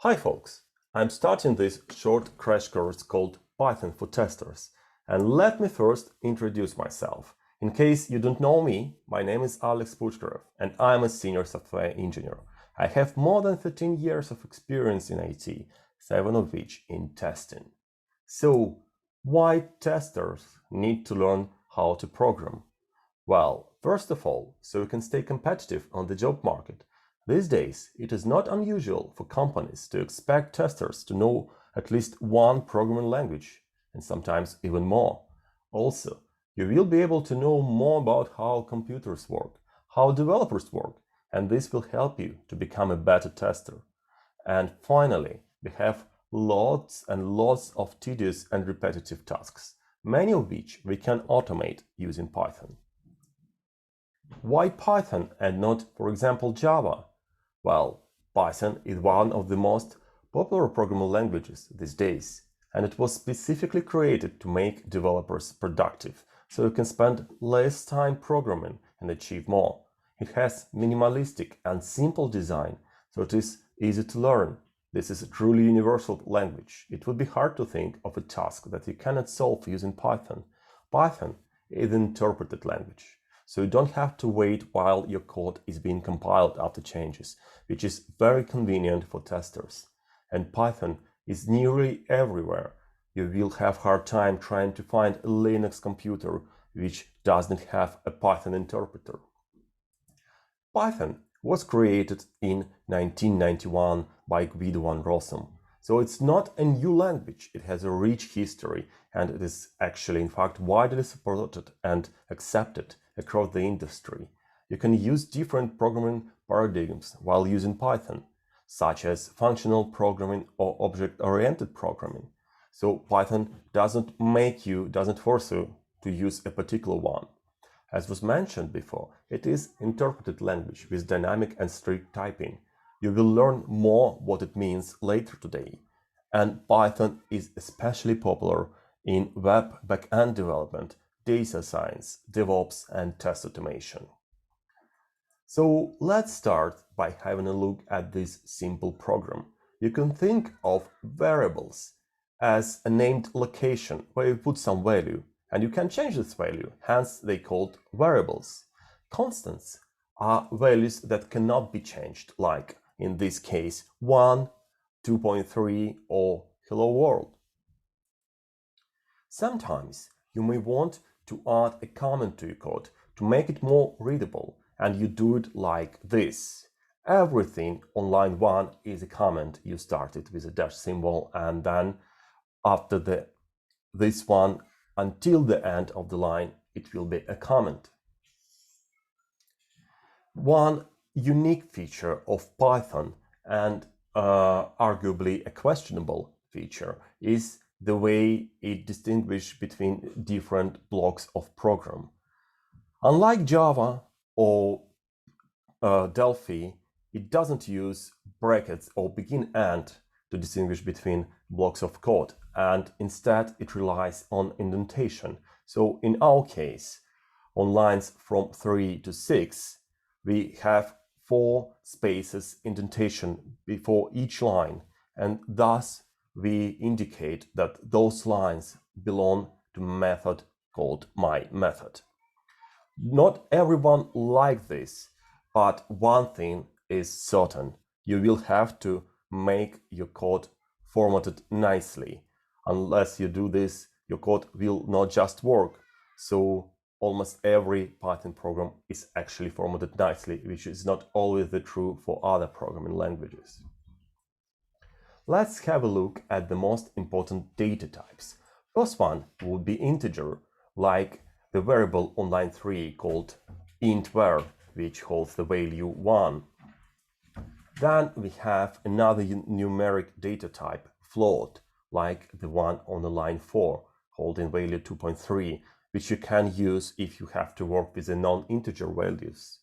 Hi folks, I'm starting this short crash course called Python for Testers, and let me first introduce myself. In case you don't know me, my name is Alex Puchkarev and I'm a senior software engineer. I have more than 13 years of experience in IT, 7 of which in testing. So, why testers need to learn how to program? Well, first of all, so you can stay competitive on the job market. These days, it is not unusual for companies to expect testers to know at least one programming language, and sometimes even more. Also, you will be able to know more about how computers work, how developers work, and this will help you to become a better tester. And finally, we have lots and lots of tedious and repetitive tasks, many of which we can automate using Python. Why Python and not, for example, Java? Well, Python is one of the most popular programming languages these days, and it was specifically created to make developers productive, so you can spend less time programming and achieve more. It has minimalistic and simple design, so it is easy to learn. This is a truly universal language. It would be hard to think of a task that you cannot solve using Python. Python is an interpreted language, so you don't have to wait while your code is being compiled after changes, which is very convenient for testers. And Python is nearly everywhere. You will have a hard time trying to find a Linux computer which doesn't have a Python interpreter. Python was created in 1991 by Guido van Rossum. So it's not a new language, it has a rich history, and it is actually in fact widely supported and accepted across the industry. You can use different programming paradigms while using Python, such as functional programming or object-oriented programming. So Python doesn't force you to use a particular one. As was mentioned before, it is interpreted language with dynamic and strict typing. You will learn more what it means later today. And Python is especially popular in web backend development, data science, DevOps, and test automation. So let's start by having a look at this simple program. You can think of variables as a named location where you put some value, and you can change this value, hence they called variables. Constants are values that cannot be changed, like in this case 1, 2.3 or hello world. Sometimes you may want to add a comment to your code to make it more readable, and you do it like this. Everything on line 1 is a comment. You started with a dash symbol, and then after this one until the end of the line it will be a comment. One unique feature of Python, and arguably a questionable feature, is the way it distinguishes between different blocks of program. Unlike Java or Delphi, it doesn't use brackets or begin-end to distinguish between blocks of code, and instead it relies on indentation. So in our case, on lines from 3 to 6, we have 4 spaces indentation before each line, and thus we indicate that those lines belong to a method called myMethod. Not everyone likes this, but one thing is certain: you will have to make your code formatted nicely. Unless you do this, your code will not just work. So almost every Python program is actually formatted nicely, which is not always the true for other programming languages. Let's have a look at the most important data types. First one would be integer, like the variable on line 3 called int_var, which holds the value 1. Then we have another numeric data type, float, like the one on the line 4, holding value 2.3, which you can use if you have to work with the non-integer values.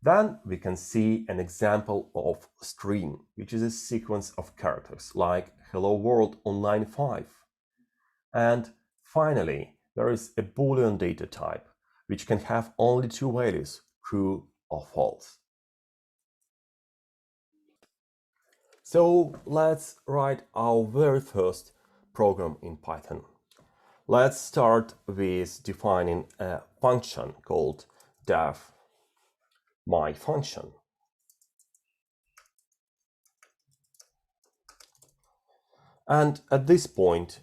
Then we can see an example of string, which is a sequence of characters, like hello world on line 5. And finally, there is a Boolean data type, which can have only 2 values, true or false. So let's write our very first program in Python. Let's start with defining a function called def myFunction. And at this point,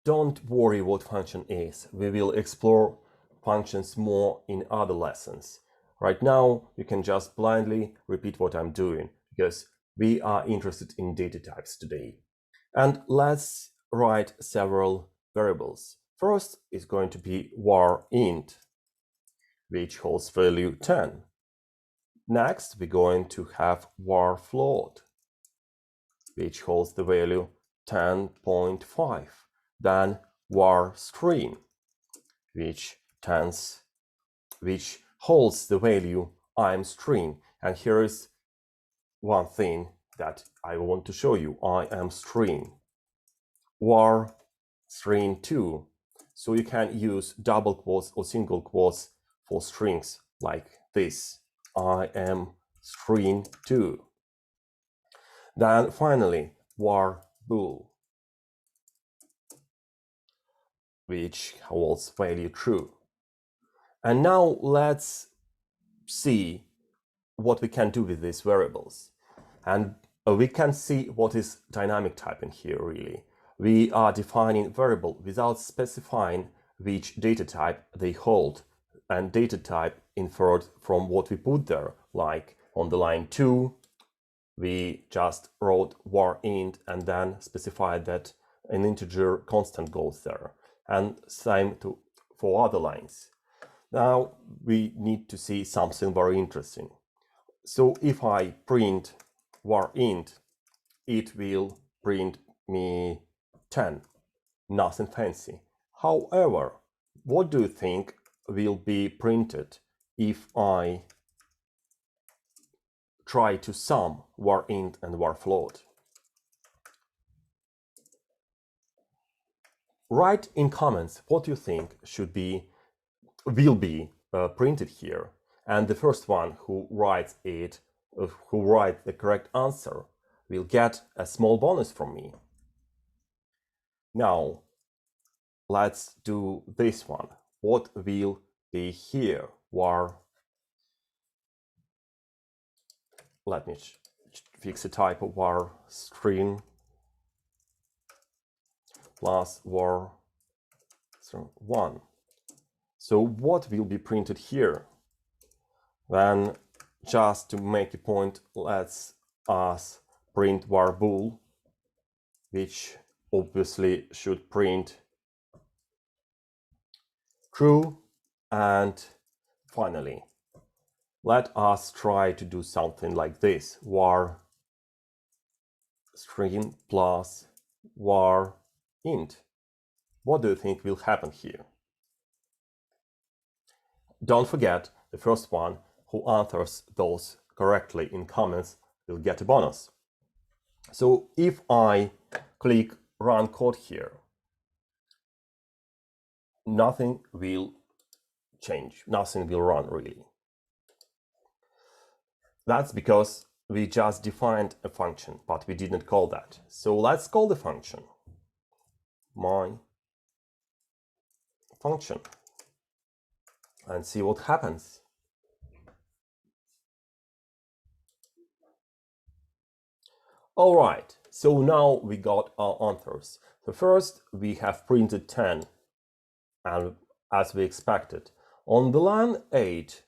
don't worry what function is. We will explore functions more in other lessons. Right now, you can just blindly repeat what I'm doing because we are interested in data types today. And let's write several variables. First is going to be var int, which holds value 10. Next, we're going to have var float, which holds the value 10.5. Then var string, which holds the value I'm string. And here is one thing that I want to show you. I am string. Var string 2. So you can use double quotes or single quotes for strings like this. I am string 2. Then finally, var bool, which holds value true. And now let's see what we can do with these variables. And we can see what is dynamic type in here really. We are defining variable without specifying which data type they hold, and data type inferred from what we put there, like on the line 2, we just wrote var int and then specified that an integer constant goes there, and same for other lines. Now we need to see something very interesting. So if I print var int, it will print me 10. Nothing fancy. However, what do you think will be printed if I try to sum var int and var float? Write in comments what you think will be printed here, and the first one who writes the correct answer will get a small bonus from me. Now let's do this one. What will be here? Var, let me fix a typo, var string plus var 1. So what will be printed here? Then just to make a point, let's us print var bool, which obviously should print true. And finally, let us try to do something like this. Var string plus var int. What do you think will happen here? Don't forget, the first one who answers those correctly in comments will get a bonus. So if I click run code here, nothing will change, nothing will run really. That's because we just defined a function, but we didn't call that. So let's call the function my function and see what happens. All right, so now we got our answers. So first we have printed 10, and as we expected. On the line 8,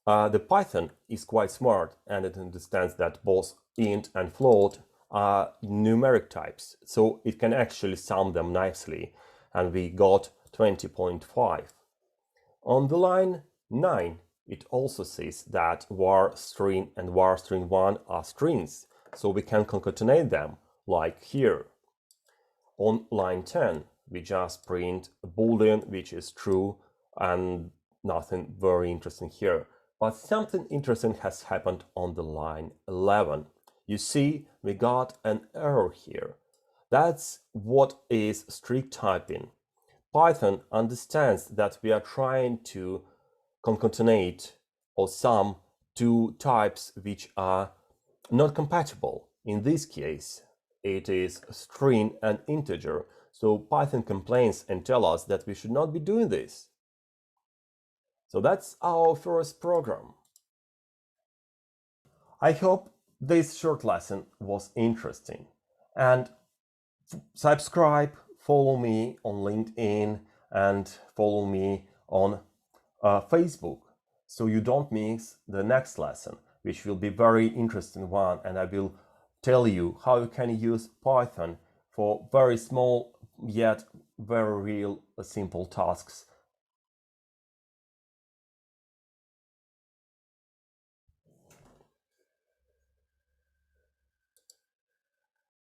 the Python is quite smart, and it understands that both int and float are numeric types, so it can actually sum them nicely, and we got 20.5. On the line 9, it also says that var string and var string 1 are strings, so we can concatenate them, like here. On line 10, we just print a boolean, which is true, and nothing very interesting here. But something interesting has happened on the line 11. You see, we got an error here. That's what is strict typing. Python understands that we are trying to concatenate or sum two types which are not compatible. In this case, it is string and integer, so Python complains and tells us that we should not be doing this. So that's our first program. I hope this short lesson was interesting, and subscribe, follow me on LinkedIn, and follow me on Facebook, so you don't miss the next lesson, which will be very interesting one, and I will tell you how you can use Python for very small yet very real simple tasks